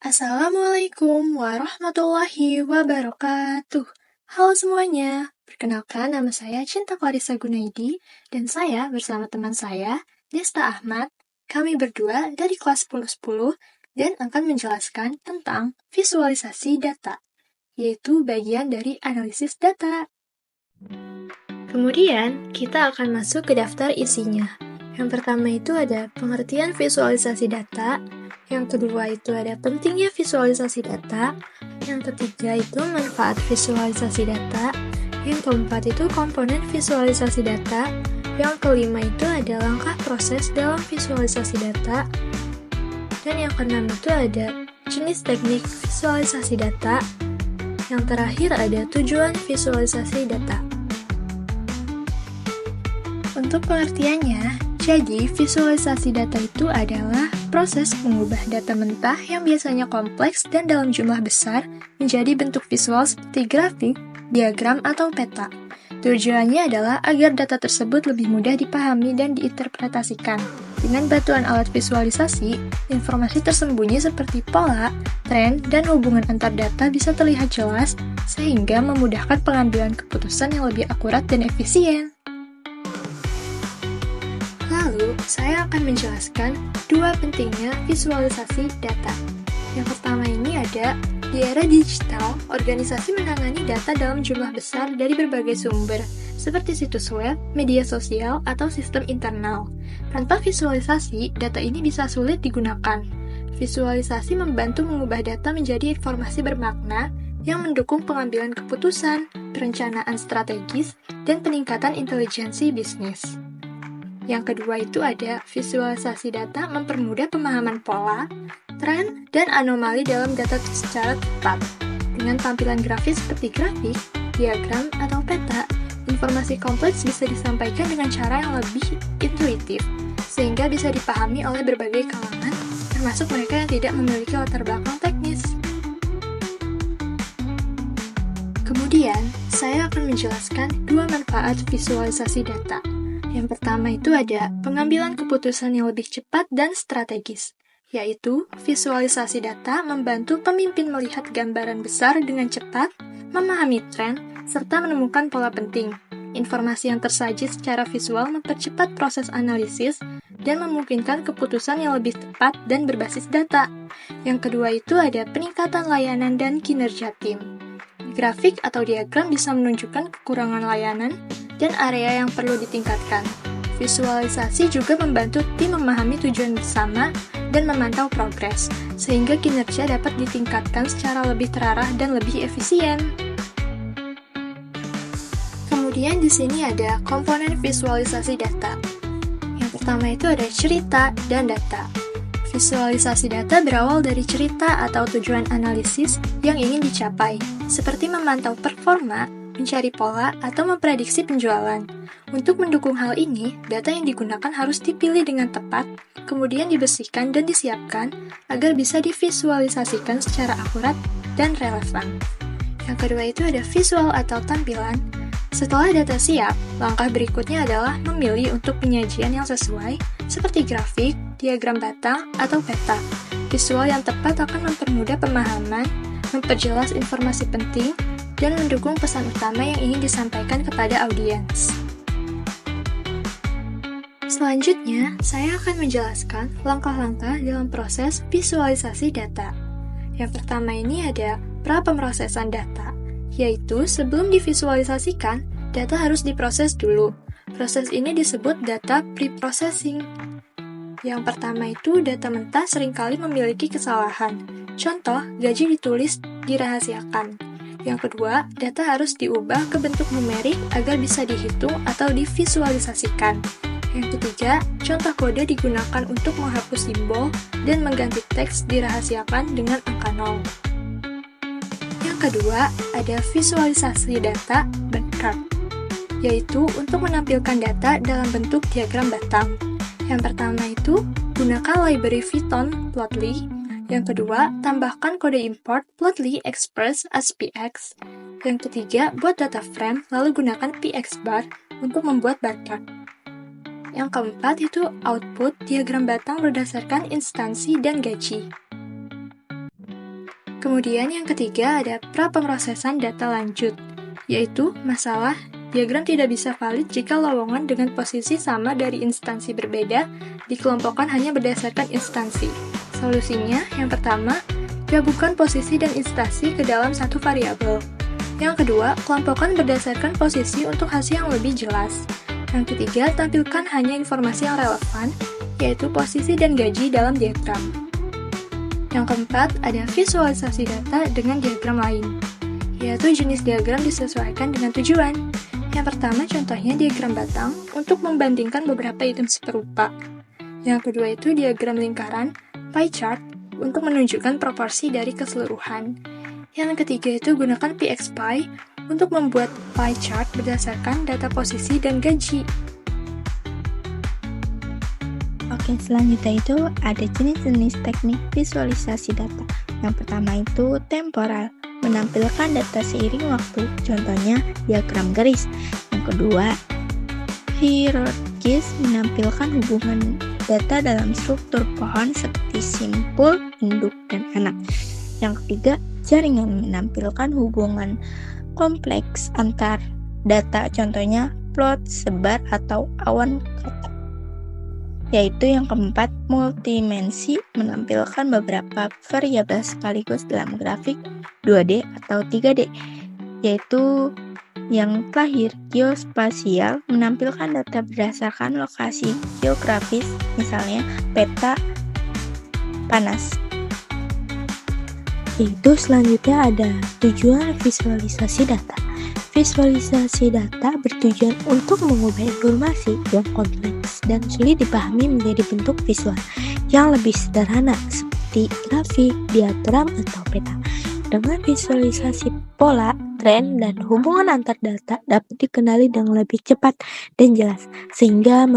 Assalamualaikum warahmatullahi wabarakatuh. Halo semuanya, perkenalkan nama saya Cinta Clarissa Gunaidi dan saya bersama teman saya, Desta Ahmad. Kami berdua dari kelas 10-10 dan akan menjelaskan tentang visualisasi data, yaitu bagian dari analisis data. Kemudian, kita akan masuk ke daftar isinya. Yang pertama itu ada pengertian visualisasi data, yang kedua itu ada pentingnya visualisasi data, yang ketiga itu manfaat visualisasi data, yang keempat itu komponen visualisasi data, yang kelima itu ada langkah proses dalam visualisasi data, dan yang keenam itu ada jenis teknik visualisasi data, yang terakhir ada tujuan visualisasi data. Untuk pengertiannya, jadi visualisasi data itu adalah proses mengubah data mentah yang biasanya kompleks dan dalam jumlah besar menjadi bentuk visual seperti grafik, diagram, atau peta. Tujuannya adalah agar data tersebut lebih mudah dipahami dan diinterpretasikan. Dengan bantuan alat visualisasi, informasi tersembunyi seperti pola, tren, dan hubungan antar data bisa terlihat jelas sehingga memudahkan pengambilan keputusan yang lebih akurat dan efisien. Lalu, saya akan menjelaskan dua pentingnya visualisasi data. Yang pertama ini ada, di era digital, organisasi menangani data dalam jumlah besar dari berbagai sumber, seperti situs web, media sosial, atau sistem internal. Tanpa visualisasi, data ini bisa sulit digunakan. Visualisasi membantu mengubah data menjadi informasi bermakna yang mendukung pengambilan keputusan, perencanaan strategis, dan peningkatan intelijensi bisnis. Yang kedua itu ada visualisasi data mempermudah pemahaman pola, tren, dan anomali dalam data secara tepat. Dengan tampilan grafis seperti grafik, diagram, atau peta, informasi kompleks bisa disampaikan dengan cara yang lebih intuitif, sehingga bisa dipahami oleh berbagai kalangan, termasuk mereka yang tidak memiliki latar belakang teknis. Kemudian, saya akan menjelaskan dua manfaat visualisasi data. Yang pertama itu ada pengambilan keputusan yang lebih cepat dan strategis, yaitu visualisasi data membantu pemimpin melihat gambaran besar dengan cepat, memahami tren, serta menemukan pola penting. Informasi yang tersaji secara visual mempercepat proses analisis dan memungkinkan keputusan yang lebih tepat dan berbasis data. Yang kedua itu ada peningkatan layanan dan kinerja tim. Grafik atau diagram bisa menunjukkan kekurangan layanan dan area yang perlu ditingkatkan. Visualisasi juga membantu tim memahami tujuan bersama dan memantau progres, sehingga kinerja dapat ditingkatkan secara lebih terarah dan lebih efisien. Kemudian di sini ada komponen visualisasi data. Yang pertama itu ada cerita dan data. Visualisasi data berawal dari cerita atau tujuan analisis yang ingin dicapai, seperti memantau performa, mencari pola, atau memprediksi penjualan. Untuk mendukung hal ini, data yang digunakan harus dipilih dengan tepat, kemudian dibersihkan dan disiapkan agar bisa divisualisasikan secara akurat dan relevan. Yang kedua itu ada visual atau tampilan. Setelah data siap, langkah berikutnya adalah memilih untuk penyajian yang sesuai, seperti grafik, diagram batang, atau peta. Visual yang tepat akan mempermudah pemahaman, memperjelas informasi penting, dan mendukung pesan utama yang ingin disampaikan kepada audiens. Selanjutnya, saya akan menjelaskan langkah-langkah dalam proses visualisasi data. Yang pertama ini ada pra-pemrosesan data, yaitu sebelum divisualisasikan, data harus diproses dulu. Proses ini disebut data pre-processing. Yang pertama itu, data mentah seringkali memiliki kesalahan. Contoh, gaji ditulis dirahasiakan. Yang kedua, data harus diubah ke bentuk numerik agar bisa dihitung atau divisualisasikan. Yang ketiga, contoh kode digunakan untuk menghapus simbol dan mengganti teks dirahasiakan dengan angka 0. Yang kedua, ada visualisasi data bar chart, yaitu untuk menampilkan data dalam bentuk diagram batang. Yang pertama itu, gunakan library Python Plotly. Yang kedua, tambahkan kode import Plotly Express as px. Yang ketiga, buat data frame, lalu gunakan pxbar untuk membuat bar chart. Yang keempat itu output diagram batang berdasarkan instansi dan gaji. Kemudian yang ketiga ada prapemrosesan data lanjut, yaitu masalah diagram tidak bisa valid jika lowongan dengan posisi sama dari instansi berbeda dikelompokkan hanya berdasarkan instansi. Solusinya, yang pertama, gabungkan posisi dan instansi ke dalam satu variabel. Yang kedua, kelompokkan berdasarkan posisi untuk hasil yang lebih jelas. Yang ketiga, tampilkan hanya informasi yang relevan, yaitu posisi dan gaji dalam diagram. Yang keempat, ada visualisasi data dengan diagram lain, yaitu jenis diagram disesuaikan dengan tujuan. Yang pertama, contohnya diagram batang untuk membandingkan beberapa item serupa. Yang kedua itu diagram lingkaran, pie chart, untuk menunjukkan proporsi dari keseluruhan. Yang ketiga itu gunakan PXPie untuk membuat pie chart berdasarkan data posisi dan gaji. Oke, selanjutnya itu ada jenis-jenis teknik visualisasi data. Yang pertama itu temporal, menampilkan data seiring waktu, contohnya diagram garis. Yang kedua, hierarkis, menampilkan hubungan data dalam struktur pohon seperti simpul, induk, dan anak. Yang ketiga, jaringan, menampilkan hubungan kompleks antar data, contohnya plot, sebar, atau awan kata. Yaitu yang keempat, multidimensi, menampilkan beberapa variabel sekaligus dalam grafik 2D atau 3D. Yaitu yang terakhir, geospasial, menampilkan data berdasarkan lokasi geografis, misalnya peta panas. Itu selanjutnya ada tujuan visualisasi data. Visualisasi data bertujuan untuk mengubah informasi yang kompleks dan sulit dipahami menjadi bentuk visual yang lebih sederhana seperti grafik, diagram, atau peta. Dengan visualisasi pola, tren, dan hubungan antar data dapat dikenali dengan lebih cepat dan jelas, sehingga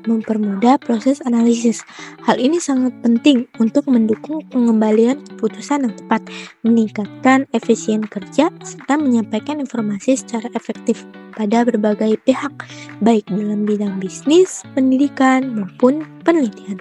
mempermudah proses analisis. Hal ini sangat penting untuk mendukung pengembalian keputusan yang tepat, meningkatkan efisien kerja, serta menyampaikan informasi secara efektif pada berbagai pihak, baik dalam bidang bisnis, pendidikan, maupun penelitian.